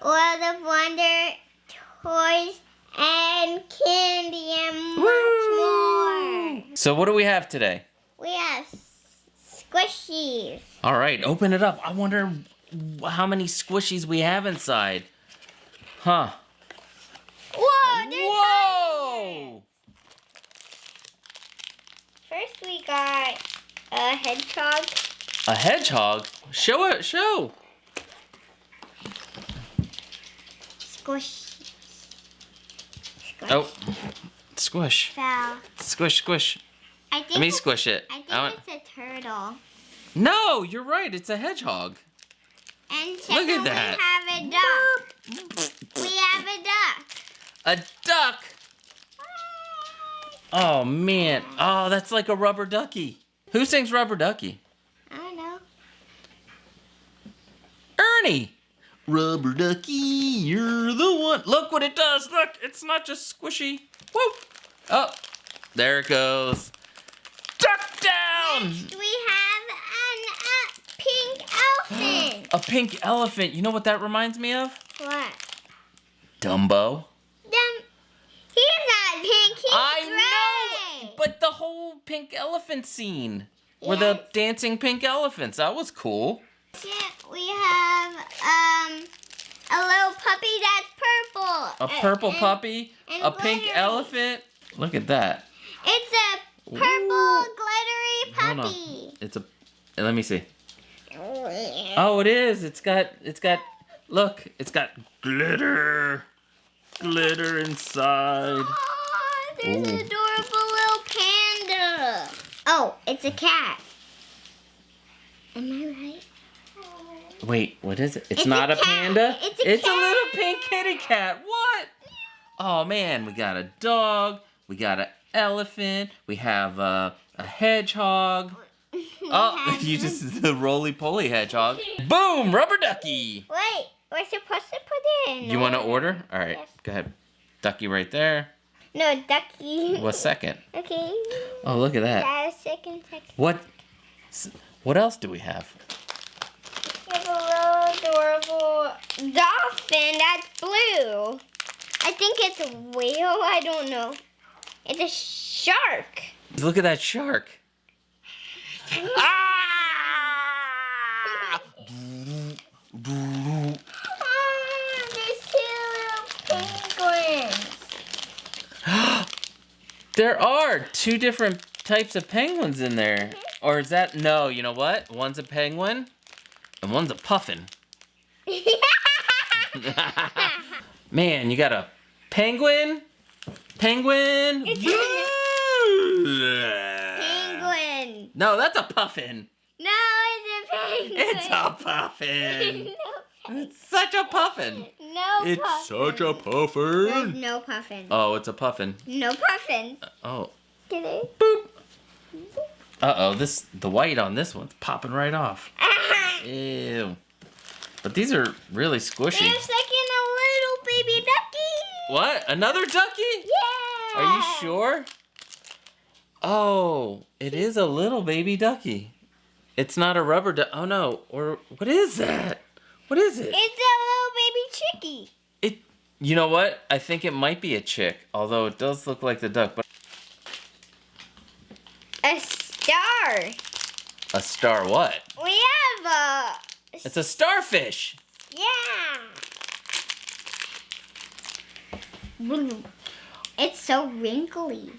World of Wonder, toys, and candy, and much more. So what do we have today? We have Squishies. All right, open it up. I wonder how many Squishies we have inside. Huh. Whoa, there's Whoa! First we got a hedgehog. A hedgehog? Show it, show. Squish. Oh, squish. Fell. Squish, squish. I think Let me it's- squish it. I think it's a turtle. No, you're right. It's a hedgehog. And Look at second that. we have a duck. We have a duck. A duck. Oh, man. Oh, that's like a rubber ducky. Who sings Rubber Ducky? I don't know. Ernie. Rubber ducky, you're the one. Look what it does. Look, it's not just squishy. Woo. Oh, there it goes. Duck down. Next we have a pink elephant. A pink elephant. You know what that reminds me of? What? Dumbo. He's not pink, he's I gray. know, but the whole pink elephant scene. Where the Yes. dancing pink elephants. That was cool. We have a little puppy that's purple. A purple puppy, and a pink glittery. elephant. Look at that. It's a purple Ooh. glittery Hold on. puppy. It's a. Let me see. Oh, it is. It's got. Look, it's got glitter. Glitter inside. Oh, there's an Ooh. adorable little panda. Oh, it's a cat. Am I right? Wait, what is it? It's It's not a a cat. panda. It's a cat. little pink kitty cat. What? Oh man, we got a dog. We got an elephant. We have a hedgehog. Oh, you just the roly-poly hedgehog. Boom, rubber ducky. Wait, we're supposed to put it in. You want to order? All right, Yes. go ahead. Ducky right there. No, ducky. What's second? Okay. Oh, look at that. That is second. What else do we have? We have a little adorable dolphin that's blue. I think it's a whale. I don't know. It's a shark. Look at that shark. Ah! Oh, there's two little penguins. There are two different types of penguins in there. Or is that, no, you know what? One's a penguin and one's a puffin. Man, you got a penguin. Penguin. Penguin. No, that's a puffin. No, it's a penguin. It's a puffin. It's such a puffin. No It's puffin. such a There's puffin. no puffin. Oh, it's a puffin. No puffin. Oh. Get it? Boop. Uh-oh, the white on this one's popping right off. Ew. But these are really squishy. There's second a little baby ducky. What? Another ducky? Yeah. Are you sure? Oh, it is a little baby ducky. It's not a rubber duck. Oh no. Or what is that? What is it? It's a little baby chickie. You know what? I think it might be a chick, although it does look like the duck. But A star. a star what? We have It's a starfish. yeah. It's so wrinkly.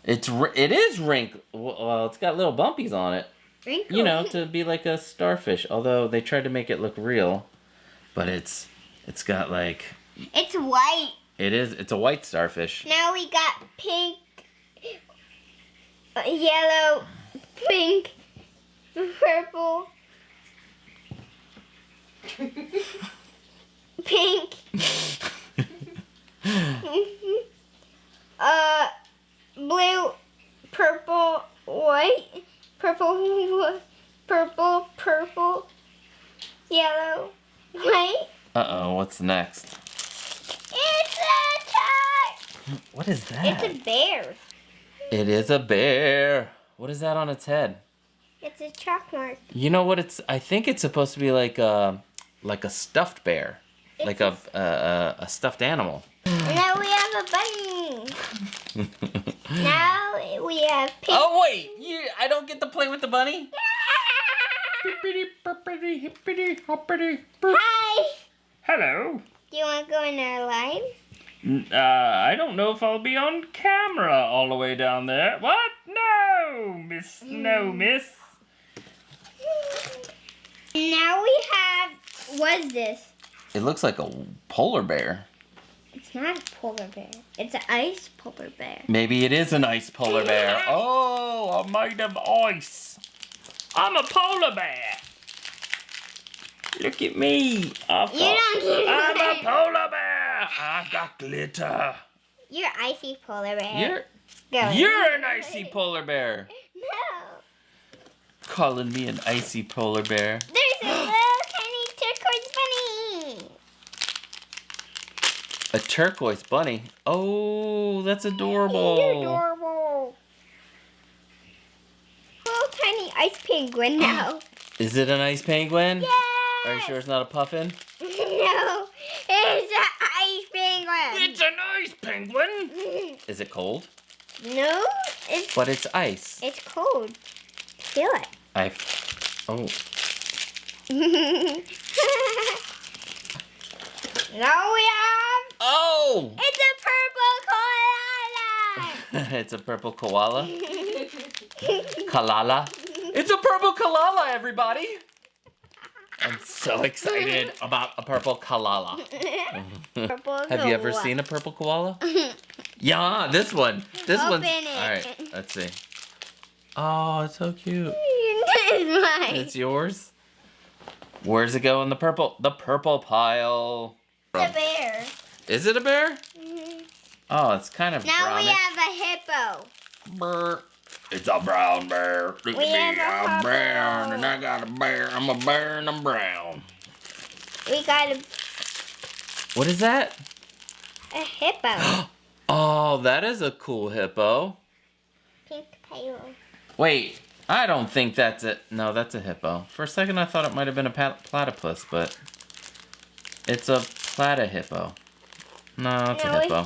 It is wrinkled. Well, it's got little bumpies on it. Wrinkly. You know, to be like a starfish. Although they tried to make it look real, but it's got like It's white. it's a white starfish. Now we got pink, yellow, pink, purple, pink, blue, purple, white, purple, yellow, white. Uh-oh, what's next? It's a duck. What is that? It's a bear. It is a bear. What is that on its head? It's a chalk mark. You know what I think it's supposed to be like a like a stuffed bear, like a stuffed animal. Now we have a bunny. Now we have pink. Oh wait, I don't get to play with the bunny? Hippity, hippity, hippity, hoppity, boop. Hi. Hello. Do you want to go in our live? I don't know if I'll be on camera all the way down there. What? No, miss. No, miss. Now we have, what is this? It looks like a polar bear. It's not a polar bear. It's an ice polar bear. Maybe it is an ice polar bear. Oh, I'm made of ice. I'm a polar bear. Look at me. I'm a polar bear. I've got glitter. You're icy polar bear. Go. You're an icy polar bear. No. Calling me an icy polar bear. There's a little tiny turquoise bunny. A turquoise bunny. Oh, that's adorable. You're adorable. Little tiny ice penguin now. Is it an ice penguin? Yes. Are you sure it's not a puffin? No, it's an ice penguin. It's an ice penguin. Is it cold? No, it's. But it's ice. It's cold. Feel it. Oh. Now we have. Oh! It's a purple koala. It's a purple koala. Kalala. It's a purple koala, everybody. I'm so excited about a purple koala. Have you ever seen a purple koala? Yeah, this one. This one's. Open it. All right, let's see. Oh, it's so cute. It's mine. It's yours. Where's it go in the purple? The purple pile. It's a bear. Is it a bear? Mm-hmm. Oh, it's kind of Now brownish. we have a hippo. Brr. It's a brown bear. Look We at me, have a I'm brown, purple. and I got a bear. I'm a bear and I'm brown. We got What is that? a hippo. Oh, that is a cool hippo. Pink tail. Wait, I don't think that's it. No, that's a hippo. For a second, I thought it might have been a platypus, but it's a platyhippo. No, it's a hippo.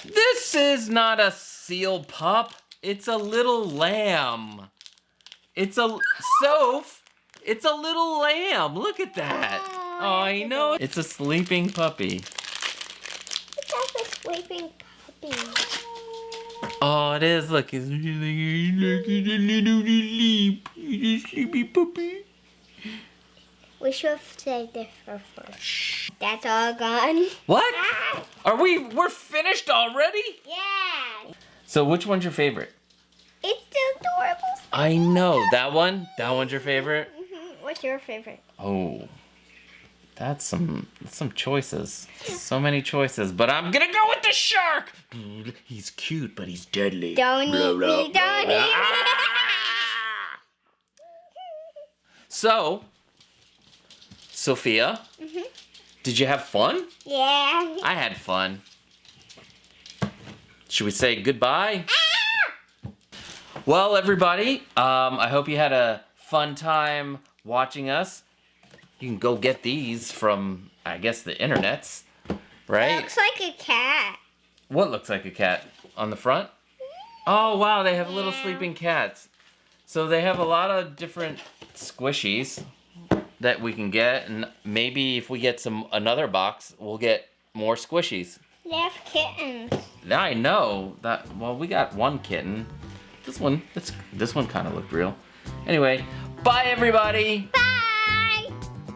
This is not a seal pup. It's a little lamb. It's a Soph. It's a little lamb. Look at that. Oh, I know. It's a sleeping puppy. It's like a sleeping puppy. Oh, it is. Look, it's like a little sleep. It's a sleepy puppy. We should have saved this for first. That's all gone. What? Ah, We're finished already? yeah. So which one's your favorite? It's adorable. I know. That one? That one's your favorite? What's your favorite? Oh. That's some choices. So many choices. But I'm gonna go with the shark! He's cute, but he's deadly. Don't eat me, don't eat me. So, Sophia, did you have fun? Yeah. I had fun. Should we say goodbye? Well, everybody, I hope you had a fun time watching us. You can go get these from, I guess, the internets, right? It looks like a cat. What looks like a cat? On the front? Oh, wow, they have little sleeping cats. So they have a lot of different squishies that we can get, and maybe if we get another box, we'll get more squishies. They have kittens. I know that. Well, we got one kitten. This one kind of looked real. Anyway, bye everybody. Bye.